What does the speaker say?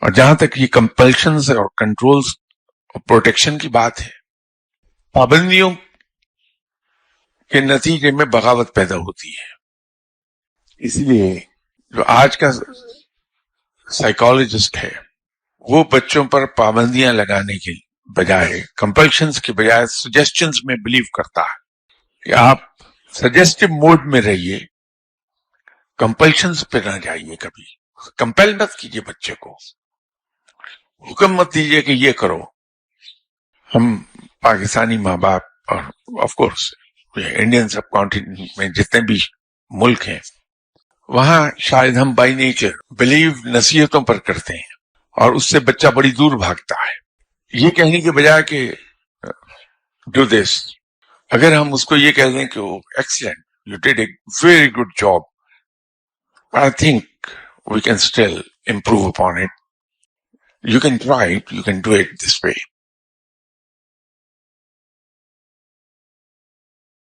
اور جہاں تک یہ کمپلشنز اور کنٹرولز اور پروٹیکشن کی بات ہے، پابندیوں کے نتیجے میں بغاوت پیدا ہوتی ہے. اس لیے جو آج کا سائیکالوجسٹ ہے وہ بچوں پر پابندیاں لگانے کے بجائے، کمپلشنز کے بجائے سجیسشنز میں بلیو کرتا ہے کہ آپ سجیسٹو موڈ میں رہیے، کمپلشنز پہ نہ جائیے. کبھی کمپیل مت کیجیے بچے کو، حکم مت دیجیے کہ یہ کرو. ہم پاکستانی ماں باپ اور of course Indian sub continent میں جتنے بھی ملک ہیں وہاں شاید ہم بائی نیچر بلیو نصیحتوں پر کرتے ہیں اور اس سے بچہ بڑی دور بھاگتا ہے. یہ کہنے کے بجائے کہ ڈو دس، اگر ہم اس کو یہ کہہ دیں کہ excellent, you did a very good job, I think we can still improve upon it, you can try it, you can do it this way.